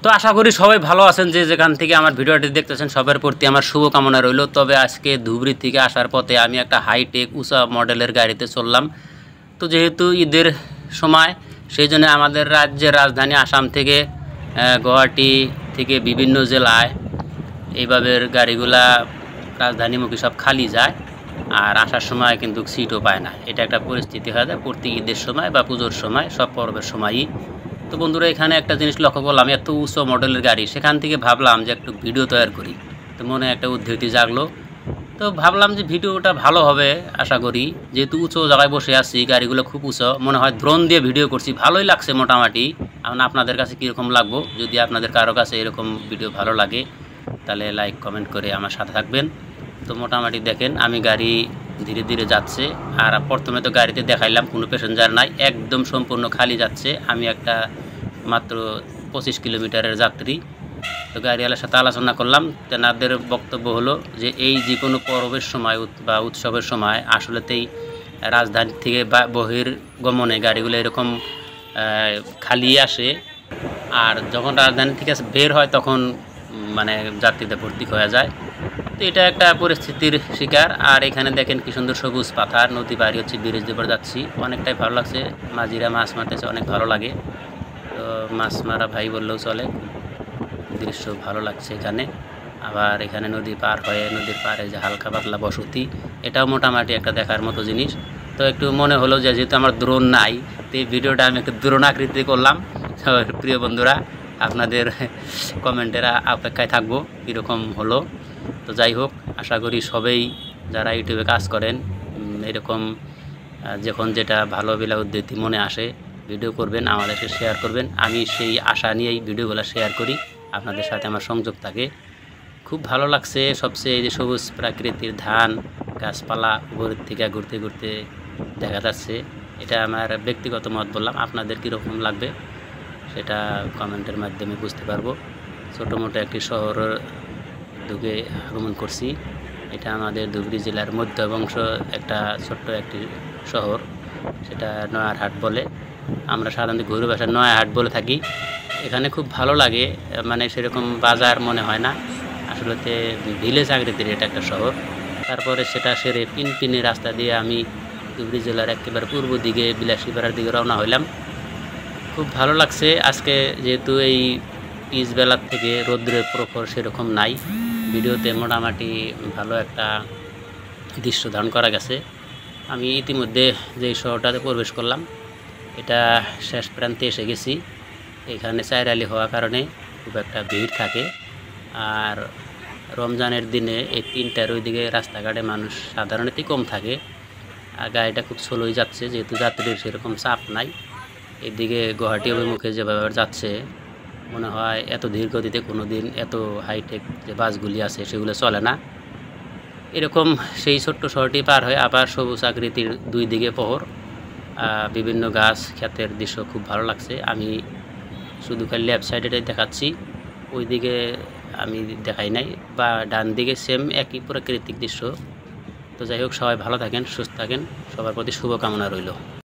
তো আশা করি সবাই ভালো আছেন, যে যেখান থেকে আমার ভিডিওটি দেখতেছেন সবার প্রতি আমার শুভকামনা রইল। তবে আজকে ধুবড়ি থেকে আসার পথে আমি একটা হাইটেক উঁচা মডেলের গাড়িতে চললাম। তো যেহেতু ঈদের সময়, সেই জন্য আমাদের রাজ্যের রাজধানী আসাম থেকে গুয়াহাটি থেকে বিভিন্ন জেলায় এইভাবে গাড়িগুলা রাজধানীমুখী সব খালি যায়, আর আসার সময় কিন্তু সিটও পায় না। এটা একটা পরিস্থিতি হয়ে যায় প্রতি ঈদের সময় বা পুজোর সময়, সব পর্বের সময়ই। তো বন্ধুরা, এখানে একটা জিনিস লক্ষ্য করলাম, এত উঁচু মডেলের গাড়ি, সেখান থেকে ভাবলাম যে একটু ভিডিও তৈরি করি। তো মনে একটা উদ্ধৃতি জাগলো, তো ভাবলাম যে ভিডিওটা ভালো হবে আশা করি। যেহেতু উঁচু জায়গায় বসে আছি, গাড়িগুলো খুব উঁচু, মনে হয় ড্রোন দিয়ে ভিডিও করছি, ভালোই লাগছে মোটামুটি। এখন আপনাদের কাছে কীরকম লাগবো, যদি আপনাদের কারো কাছে এরকম ভিডিও ভালো লাগে তাহলে লাইক কমেন্ট করে আমার সাথে থাকবেন। তো মোটামুটি দেখেন আমি গাড়ি ধীরে ধীরে যাচ্ছে, আর প্রথমে তো গাড়িতে দেখাইলাম কোনো প্যাসেঞ্জার নাই, একদম সম্পূর্ণ খালি যাচ্ছে। আমি একটা মাত্র 25 কিলোমিটারের যাত্রী। তো গাড়িওয়ালার সাথে আলোচনা করলাম, তেনাদের বক্তব্য হলো যে এই যে কোনো পর্বের সময় বা উৎসবের সময় আসলেতেই রাজধানী থেকে বা বহির্গমনে গাড়িগুলো এরকম খালি আসে, আর যখন রাজধানী থেকে বের হয় তখন মানে যাত্রীতে ভর্তি হয়ে যায়। তো এটা একটা পরিস্থিতির শিকার। আর এখানে দেখেন কি সুন্দর সবুজ পাথার, নদী পাড়ি হচ্ছে, ব্রিজ দিয়ে যাচ্ছি, অনেকটাই ভালো লাগছে। মাঝিরা মাছ মারতেছে, অনেক ভালো লাগে। তো মাছ মারা ভাই বললেও চলে, দৃশ্য ভালো লাগছে এখানে। আবার এখানে নদী পার হয়ে নদীর পাড়ে যে হালকা পাতলা বসতি, এটাও মোটামুটি একটা দেখার মতো জিনিস। তো একটু মনে হলো যে যেহেতু আমার দ্রোণ নাই, তো এই ভিডিওটা আমি একটু দ্রোণ আকৃতি করলাম। প্রিয় বন্ধুরা, আপনাদের কমেন্টের অপেক্ষায় থাকবো কীরকম হলো। তো যাই হোক, আশা করি সবাই যারা ইউটিউবে কাজ করেন এরকম যখন যেটা ভালো বেলা উদ্ধৃতি মনে আসে ভিডিও করবেন, আমাদেরকে শেয়ার করবেন। আমি সেই আশা নিয়েই ভিডিওগুলো শেয়ার করি, আপনাদের সাথে আমার সংযোগ থাকে। খুব ভালো লাগছে। সবচেয়ে এই যে সবুজ প্রাকৃতির ধান গাছপালা উপরের থেকে ঘুরতে ঘুরতে দেখা যাচ্ছে, এটা আমার ব্যক্তিগত মত বললাম। আপনাদের কীরকম লাগবে সেটা কমেন্টের মাধ্যমে বুঝতে পারবো। ছোটো মোটো একটি শহরের দিকে আগমন করছি। এটা আমাদের ধুবড়ি জেলার মধ্য অংশ একটা ছোট্ট একটি শহর, সেটা নয়ারহাট বলে। আমরা সাধারণত ঘুরে ভাষায় নয়ারহাট বলে থাকি। এখানে খুব ভালো লাগে, মানে সেরকম বাজার মনে হয় না, আসলেতে ভিলেজ আকৃতির এটা একটা শহর। তারপরে সেটা সেরে পিনপিনে রাস্তা দিয়ে আমি ধুবড়ি জেলার একেবারে পূর্ব দিকে বিলাসীপাড়ার দিকে রওনা হইলাম। খুব ভালো লাগছে আজকে, যেহেতু এই পিছবেলার থেকে রৌদ্রের প্রখর সেরকম নাই, ভিডিওতে মোটামুটি ভালো একটা দৃশ্য ধারণ করা গেছে। আমি ইতিমধ্যে যেই শহরটাতে প্রবেশ করলাম, এটা শেষ প্রান্তে এসে গেছি। এখানে চাইরালি হওয়ার কারণে খুব একটা ভিড় থাকে, আর রমজানের দিনে এই 3টার ওইদিকে রাস্তাঘাটে মানুষ সাধারণতই কম থাকে, আর গাড়িটা খুব স্লোই যাচ্ছে যেহেতু যাত্রীর সেরকম চাপ নাই। এদিকে গুয়াহাটি অভিমুখে যেভাবে যাচ্ছে, মনে হয় এত ধীর গতিতে কোনো দিন এত হাইটেক যে বাসগুলি আছে সেগুলো চলে না। এরকম সেই ছোট্ট শহরটি পার হয়ে আবার সবুজ আকৃতির দুই দিকে পহর, বিভিন্ন গাছ ক্ষেতের দৃশ্য খুব ভালো লাগছে। আমি শুধু খালি লেফট সাইডেটাই দেখাচ্ছি, ওই দিকে আমি দেখাই নাই, বা ডান দিকে সেম একই প্রাকৃতিক দৃশ্য। তো যাই হোক, সবাই ভালো থাকেন, সুস্থ থাকেন, সবার প্রতি শুভকামনা রইল।